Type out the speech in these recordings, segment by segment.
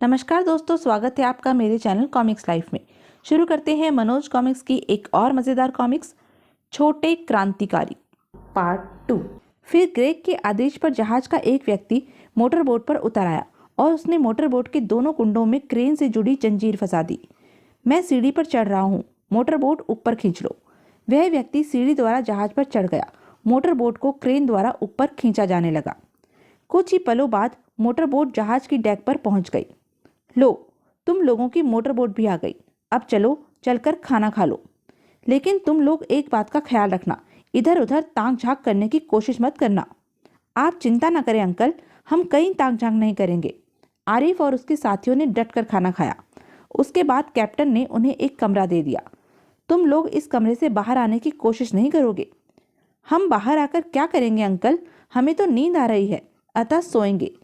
नमस्कार दोस्तों, स्वागत है आपका मेरे चैनल कॉमिक्स लाइफ में। शुरू करते हैं मनोज कॉमिक्स की एक और मज़ेदार कॉमिक्स, छोटे क्रांतिकारी पार्ट 2। फिर ग्रेग के आदेश पर जहाज का एक व्यक्ति मोटर बोट पर उतर आया और उसने मोटर बोट के दोनों कुंडों में क्रेन से जुड़ी जंजीर फंसा दी। मैं सीढ़ी पर चढ़ रहा हूँ, मोटर बोट ऊपर खींच लो। वह व्यक्ति सीढ़ी द्वारा जहाज पर चढ़ गया। मोटर बोट को क्रेन द्वारा ऊपर खींचा जाने लगा। कुछ ही पलों बाद मोटर बोट जहाज की डेक पर पहुंच गई। लो, तुम लोगों की मोटर बोट भी आ गई। अब चलो, चलकर खाना खा लो। लेकिन तुम लोग एक बात का ख्याल रखना, इधर उधर ताक झांक करने की कोशिश मत करना। आप चिंता न करें अंकल, हम कहीं ताक झांक नहीं करेंगे। आरिफ और उसके साथियों ने डटकर खाना खाया। उसके बाद कैप्टन ने उन्हें एक कमरा दे दिया। तुम लोग इस कमरे से बाहर आने की कोशिश नहीं करोगे। हम बाहर आकर क्या करेंगे अंकल, हमें तो नींद आ रही है, अतः सोएंगे।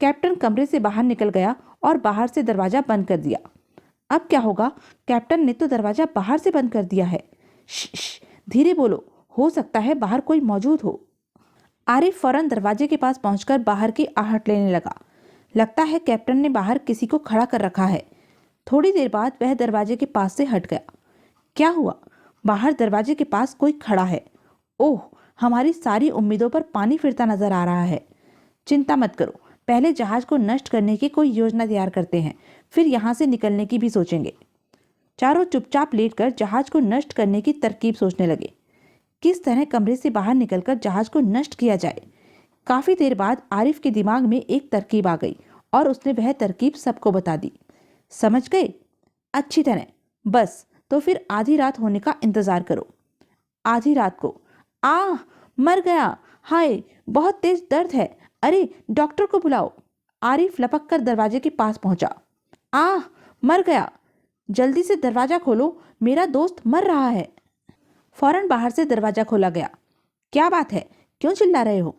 कैप्टन कमरे से बाहर निकल गया और बाहर से दरवाजा बंद कर दिया। अब क्या होगा? कैप्टन ने तो दरवाजा बाहर से बंद कर दिया है। श्श, धीरे बोलो, हो सकता है बाहर कोई मौजूद हो। आरिफ फौरन दरवाजे के पास पहुंचकर बाहर की आहट लेने लगा। लगता है कैप्टन ने बाहर किसी को खड़ा कर रखा है। थोड़ी देर बाद वह दरवाजे के पास से हट गया। क्या हुआ? बाहर दरवाजे के पास कोई खड़ा है। ओह, हमारी सारी उम्मीदों पर पानी फिरता नजर आ रहा है। चिंता मत करो, पहले जहाज को नष्ट करने की कोई योजना तैयार करते हैं, फिर यहाँ से निकलने की भी सोचेंगे। चारों चुपचाप लेटकर जहाज को नष्ट करने की तरकीब सोचने लगे। किस तरह कमरे से बाहर निकलकर जहाज को नष्ट किया जाए। काफी देर बाद आरिफ के दिमाग में एक तरकीब आ गई और उसने वह तरकीब सबको बता दी। समझ गए? अच्छी तरह। बस तो फिर आधी रात होने का इंतजार करो। आधी रात को मर गया, हाय बहुत तेज दर्द है, अरे डॉक्टर को बुलाओ। आरिफ लपक कर दरवाजे के पास पहुंचा। मर गया, जल्दी से दरवाजा खोलो, मेरा दोस्त मर रहा है। फौरन बाहर से दरवाजा खोला गया। क्या बात है, क्यों चिल्ला रहे हो?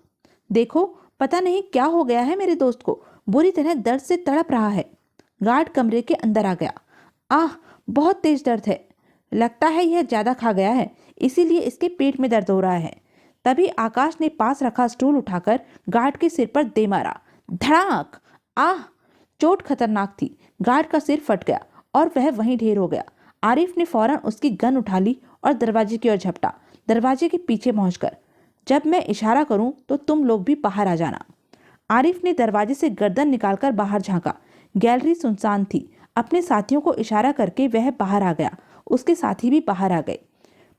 देखो, पता नहीं क्या हो गया है, मेरे दोस्त को बुरी तरह दर्द से तड़प रहा है। गार्ड कमरे के अंदर आ गया। बहुत तेज दर्द है, लगता है यह ज्यादा खा गया है, इसीलिए इसके पेट में दर्द हो रहा है। तभी आकाश ने पास रखा स्टूल उठाकर गार्ड के सिर पर दे मारा। धड़ाक! चोट खतरनाक थी। गार्ड का सिर फट गया और वह वहीं ढेर हो गया। आरिफ ने फौरन उसकी गन उठा ली और दरवाजे की ओर झपटा। दरवाजे के पीछे पहुंचकर, जब मैं इशारा करूं तो तुम लोग भी बाहर आ जाना। आरिफ ने दरवाजे से गर्दन निकालकर बाहर झांका। गैलरी सुनसान थी। अपने साथियों को इशारा करके वह बाहर आ गया। उसके साथी भी बाहर आ गए।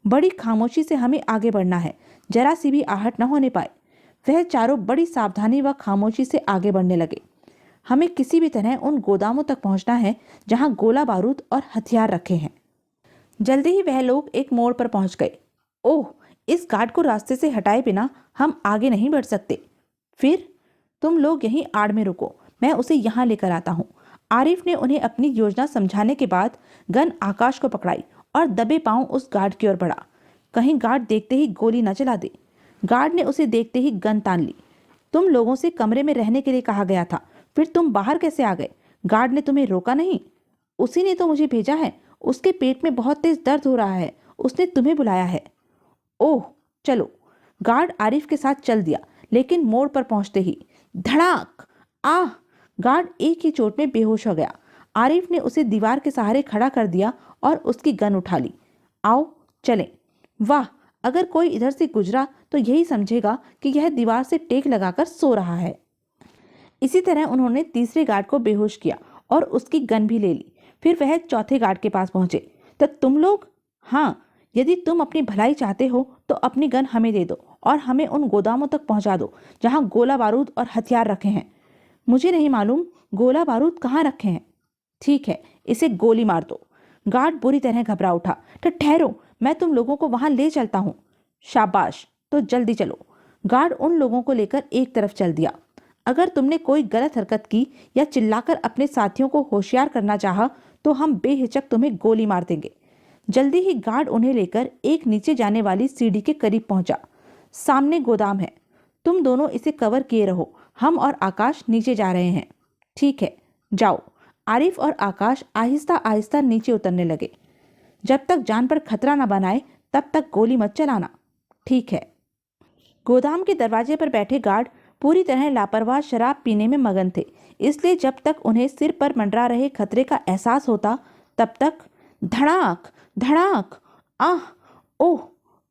बड़ी खामोशी से हमें आगे बढ़ना है, जरा सी भी आहट न होने पाए। वह चारों बड़ी सावधानी व खामोशी से आगे बढ़ने लगे। हमें किसी भी तरह उन गोदामों तक पहुंचना है जहां गोला बारूद और हथियार रखे हैं। जल्दी ही वह लोग एक मोड़ पर पहुंच गए। ओह, इस गार्ड को रास्ते से हटाए बिना हम आगे नहीं बढ़ सकते। फिर तुम लोग यहीं आड़ में रुको, मैं उसे यहाँ लेकर आता हूँ। आरिफ ने उन्हें अपनी योजना समझाने के बाद गन आकाश को पकड़ाई और दबे पांव उस गार्ड की ओर बढ़ा। कहीं गार्ड देखते ही गोली न चला दे। गार्ड ने उसे देखते ही गन तान ली। तुम लोगों से कमरे में रहने के लिए कहा गया था, फिर तुम बाहर कैसे आ गए? गार्ड ने तुम्हें रोका नहीं? उसी ने तो मुझे भेजा है। उसके पेट में बहुत तेज दर्द हो रहा है, उसने तुम्हें बुलाया है। ओह, चलो। गार्ड आरिफ के साथ चल दिया, लेकिन मोड़ पर पहुंचते ही धड़ाक! गार्ड एक ही चोट में बेहोश हो गया। आरिफ ने उसे दीवार के सहारे खड़ा कर दिया और उसकी गन उठा ली। आओ चलें। वाह, अगर कोई इधर से गुजरा तो यही समझेगा कि यह दीवार से टेक लगाकर सो रहा है। इसी तरह उन्होंने तीसरे गार्ड को बेहोश किया और उसकी गन भी ले ली। फिर वह चौथे गार्ड के पास पहुंचे। तो तुम लोग? हाँ, यदि तुम अपनी भलाई चाहते हो तो अपनी गन हमें दे दो और हमें उन गोदामों तक पहुंचा दो जहां गोला बारूद और हथियार रखे हैं। मुझे नहीं मालूम गोला बारूद कहाँ रखे हैं। ठीक है, इसे गोली मार दो। गार्ड बुरी तरह घबरा उठा। तो ठहरो, मैं तुम लोगों को वहां ले चलता हूँ। शाबाश, तो जल्दी चलो। गार्ड उन लोगों को लेकर एक तरफ चल दिया। अगर तुमने कोई गलत हरकत की या चिल्लाकर अपने साथियों को होशियार करना चाहा तो हम बेहिचक तुम्हें गोली मार देंगे। जल्दी ही गार्ड उन्हें लेकर एक नीचे जाने वाली सीढ़ी के करीब पहुंचा। सामने गोदाम है, तुम दोनों इसे कवर किए रहो, हम और आकाश नीचे जा रहे हैं। ठीक है, जाओ। आरिफ और आकाश आहिस्ता आहिस्ता नीचे उतरने लगे। जब तक जान पर खतरा न बनाए तब तक गोली मत चलाना। ठीक है। गोदाम के दरवाजे पर बैठे गार्ड पूरी तरह लापरवाह शराब पीने में मगन थे, इसलिए जब तक उन्हें सिर पर मंडरा रहे खतरे का एहसास होता तब तक धड़ाक धड़ाक, आह, ओह।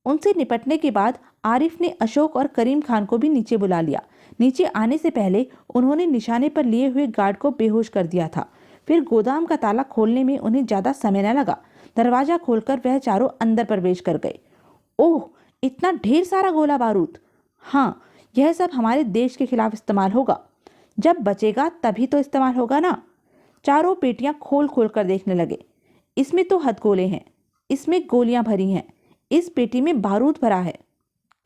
उनसे निपटने के बाद आरिफ ने अशोक और करीम खान को भी नीचे बुला लिया। नीचे आने से पहले उन्होंने निशाने पर लिए हुए गार्ड को बेहोश कर दिया था। फिर गोदाम का ताला खोलने में उन्हें ज्यादा समय न लगा। दरवाजा खोलकर वह चारों अंदर प्रवेश कर गए। ओह, इतना ढेर सारा गोला बारूद। हाँ, यह सब हमारे देश के खिलाफ इस्तेमाल होगा। जब बचेगा तभी तो इस्तेमाल होगा ना। चारों पेटियां खोल खोल कर देखने लगे। इसमें तो हथगोले हैं, इसमें गोलियां भरी हैं, इस पेटी में बारूद भरा है।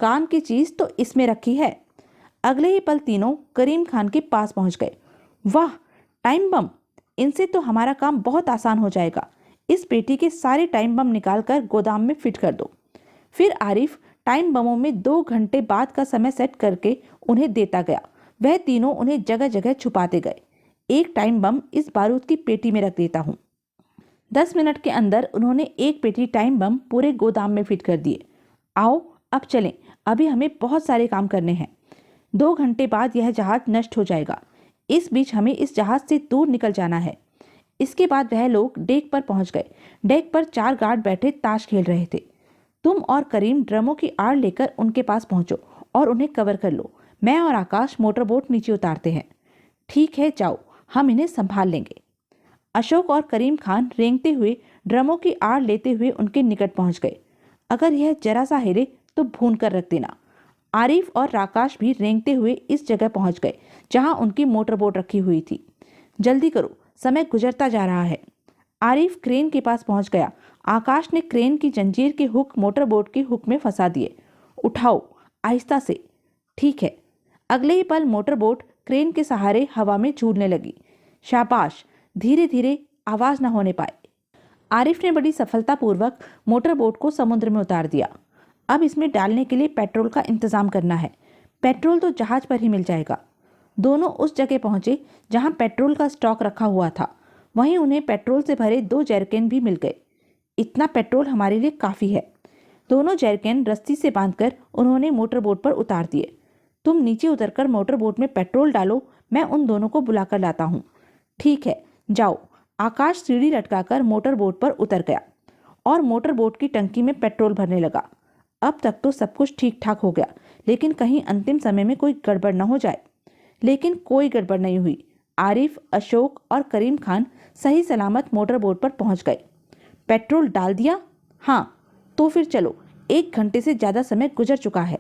काम की चीज तो इसमें रखी है। अगले ही पल तीनों करीम खान के पास पहुंच गए। वाह, टाइम बम! इनसे तो हमारा काम बहुत आसान हो जाएगा। इस पेटी के सारे टाइम बम निकालकर गोदाम में फिट कर दो। फिर आरिफ टाइम बमों में 2 घंटे बाद का समय सेट करके उन्हें देता गया। वह तीनों उन्हें जगह जगह छुपाते गए। एक टाइम बम इस बारूद की पेटी में रख देता हूँ। 10 मिनट के अंदर उन्होंने एक पेटी टाइम बम पूरे गोदाम में फिट कर दिए। आओ अब चलें, अभी हमें बहुत सारे काम करने हैं। 2 घंटे बाद यह जहाज नष्ट हो जाएगा। इस बीच हमें इस जहाज से दूर निकल जाना है। इसके बाद वह लोग डेक पर पहुंच गए। डेक पर 4 गार्ड बैठे ताश खेल रहे थे। तुम और करीम ड्रमों की आड़ लेकर उनके पास पहुंचो और उन्हें कवर कर लो। मैं और आकाश मोटरबोट नीचे उतारते हैं। ठीक है, जाओ, हम इन्हें संभाल लेंगे। अशोक और करीम खान रेंगते हुए ड्रमों की आड़ लेते हुए उनके निकट पहुंच गए। अगर यह जरा सा हिले तो भून कर रख देना। आरिफ और आकाश भी रेंगते हुए इस जगह पहुंच गए जहां उनकी मोटरबोट रखी हुई थी। जल्दी करो, समय गुजरता जा रहा है। आरिफ क्रेन के पास पहुंच गया। आकाश ने क्रेन की जंजीर के हुक मोटरबोट के हुक में फंसा दिए। उठाओ, आहिस्ता से। ठीक है। अगले ही पल मोटरबोट क्रेन के सहारे हवा में झूलने लगी। शाबाश, धीरे धीरे, आवाज न होने पाए। आरिफ ने बड़ी सफलतापूर्वक मोटरबोट को समुद्र में उतार दिया। अब इसमें डालने के लिए पेट्रोल का इंतजाम करना है। पेट्रोल तो जहाज पर ही मिल जाएगा। दोनों उस जगह पहुंचे जहां पेट्रोल का स्टॉक रखा हुआ था। वहीं उन्हें पेट्रोल से भरे 2 जैरकैन भी मिल गए। इतना पेट्रोल हमारे लिए काफी है। दोनों जैरकैन रस्सी से बांधकर उन्होंने मोटरबोट पर उतार दिए। तुम नीचे उतरकर मोटरबोट में पेट्रोल डालो, मैं उन दोनों को बुलाकर लाता हूँ। ठीक है, जाओ। आकाश सीढ़ी लटकाकर मोटरबोट पर उतर गया और मोटरबोट की टंकी में पेट्रोल भरने लगा। अब तक तो सब कुछ ठीक ठाक हो गया, लेकिन कहीं अंतिम समय में कोई गड़बड़ न हो जाए। लेकिन कोई गड़बड़ नहीं हुई। आरिफ, अशोक और करीम खान सही सलामत मोटरबोट पर पहुंच गए। पेट्रोल डाल दिया? हाँ, तो फिर चलो, 1 घंटे से ज्यादा समय गुजर चुका है।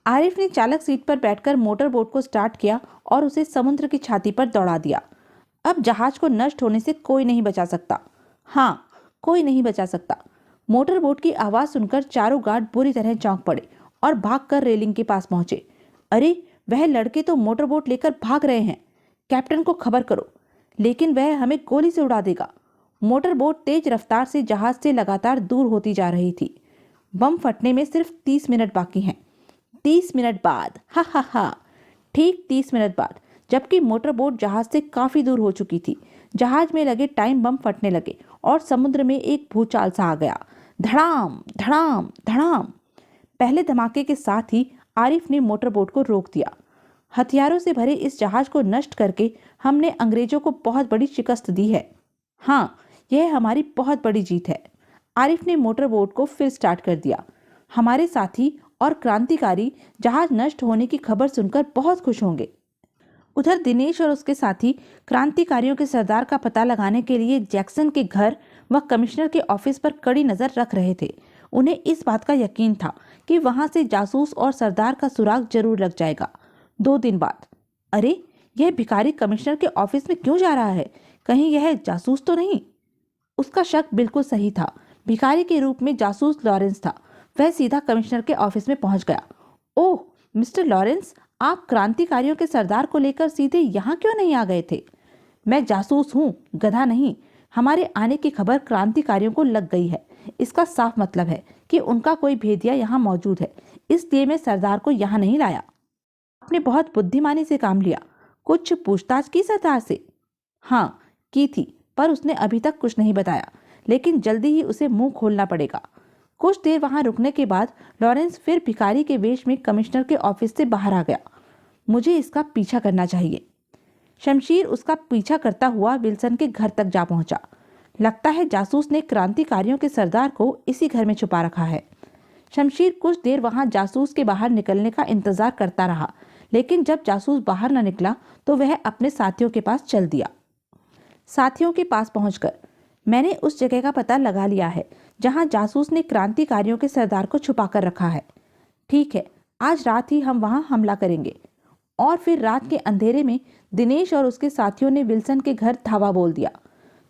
आरिफ ने चालक सीट पर बैठकर मोटरबोट को स्टार्ट किया और उसे समुद्र की छाती पर दौड़ा दिया। अब जहाज को नष्ट होने से कोई नहीं बचा सकता। हाँ, कोई नहीं बचा सकता। मोटरबोट की आवाज सुनकर चारों गार्ड बुरी तरह चौंक पड़े और भागकर रेलिंग के पास पहुंचे। अरे, वह लड़के तो मोटरबोट लेकर भाग रहे हैं। कैप्टन को खबर करो, लेकिन वह हमें गोली से उड़ा देगा। मोटरबोट तेज रफ्तार से जहाज से लगातार दूर होती जा रही थी। बम फटने में सिर्फ 30 मिनट बाकी हैं। 30 मिनट बाद, हा हा हा, ठीक 30 मिनट बाद, जबकि मोटरबोट जहाज से काफी दूर हो चुकी थी, जहाज में लगे टाइम बम फटने लगे और समुद्र में एक भूचाल सा आ गया। धड़ाम धड़ाम धड़ाम। पहले धमाके के साथ ही आरिफ ने मोटरबोट को रोक दिया। हथियारों से भरे इस जहाज को नष्ट करके हमने अंग्रेजों को बहुत बड़ी शिकस्त दी है। हाँ, यह हमारी बहुत बड़ी जीत है। आरिफ ने मोटरबोट को फिर स्टार्ट कर दिया। हमारे साथी और क्रांतिकारी जहाज नष्ट होने की खबर सुनकर बहुत खुश होंगे। उधर दिनेश और उसके साथी क्रांतिकारियों के सरदार का पता लगाने के लिए जैक्सन के घर व कमिश्नर के ऑफिस पर कड़ी नजर रख रहे थे। उन्हें इस बात का यकीन था कि वहां से जासूस और सरदार का सुराग जरूर लग जाएगा। 2 दिन बाद, अरे, यह भिखारी कमिश्नर के ऑफिस में क्यों जा रहा है? कहीं यह जासूस तो नहीं? उसका शक बिल्कुल सही था। भिखारी के रूप में जासूस लॉरेंस था। वह सीधा कमिश्नर के ऑफिस में पहुंच गया। ओह मिस्टर लॉरेंस, आप क्रांतिकारियों के सरदार को लेकर सीधे यहाँ क्यों नहीं आ गए थे? मैं जासूस हूँ, गधा नहीं। हमारे आने की खबर क्रांतिकारियों को लग गई है। इसका साफ मतलब है कि उनका कोई भेदिया यहाँ मौजूद है, इसलिए मैं सरदार को यहाँ नहीं लाया। आपने बहुत बुद्धिमानी से काम लिया। कुछ पूछताछ की सरदार से? हाँ, की थी, पर उसने अभी तक कुछ नहीं बताया, लेकिन जल्दी ही उसे मुंह खोलना पड़ेगा। कुछ देर वहां रुकने के बाद लॉरेंस फिर भिखारी के वेश में कमिश्नर के ऑफिस से बाहर आ गया। मुझे इसका पीछा करना चाहिए। शमशीर उसका पीछा करता हुआ विल्सन के घर तक जा पहुंचा। लगता है जासूस ने क्रांतिकारियों के सरदार को इसी घर में छुपा रखा है। शमशीर कुछ देर वहां जासूस के बाहर निकलने का इंतजार करता रहा, लेकिन जब जासूस बाहर न निकला तो वह अपने साथियों के पास चल दिया। साथियों के पास पहुंचकर मैंने उस जगह का पता लगा लिया है जहां जासूस ने क्रांतिकारियों के सरदार को छुपा कर रखा है। ठीक है, आज रात ही हम वहां हमला करेंगे। और फिर रात के अंधेरे में दिनेश और उसके साथियों ने विल्सन के घर धावा बोल दिया।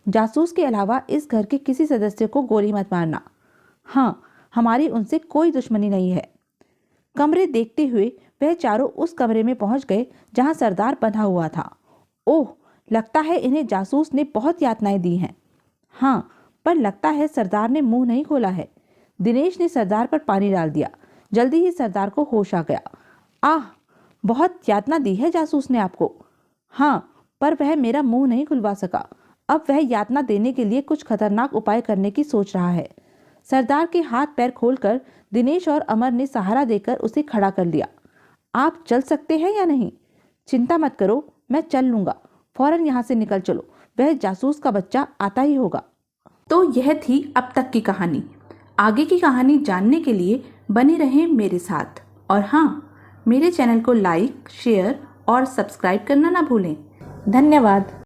जासूस के अलावा इस घर के किसी सदस्य को गोली मत मारना। हाँ, हमारी उनसे कोई दुश्मनी नहीं है। कमरे देखते हुए वह चारों उस कमरे में पहुंच गए जहां सरदार बंधा हुआ था। ओह, लगता है इन्हें जासूस ने बहुत यातनाएं दी हैं। हाँ, पर लगता है सरदार ने मुंह नहीं खोला है। दिनेश ने सरदार पर पानी डाल दिया। जल्दी ही सरदार को होश आ गया। आह, बहुत यातना दी है जासूस ने आपको। हाँ, पर वह मेरा मुंह नहीं खुलवा सका। अब वह यातना देने के लिए कुछ खतरनाक उपाय करने की सोच रहा है। सरदार के हाथ पैर खोलकर दिनेश और अमर ने सहारा देकर उसे खड़ा कर लिया। आप चल सकते हैं या नहीं? चिंता मत करो, मैं चल लूंगा। फौरन यहाँ से निकल चलो, वह जासूस का बच्चा आता ही होगा। तो यह थी अब तक की कहानी। आगे की कहानी जानने के लिए बने रहें मेरे साथ। और हाँ, मेरे चैनल को लाइक, शेयर और सब्सक्राइब करना ना भूलें। धन्यवाद।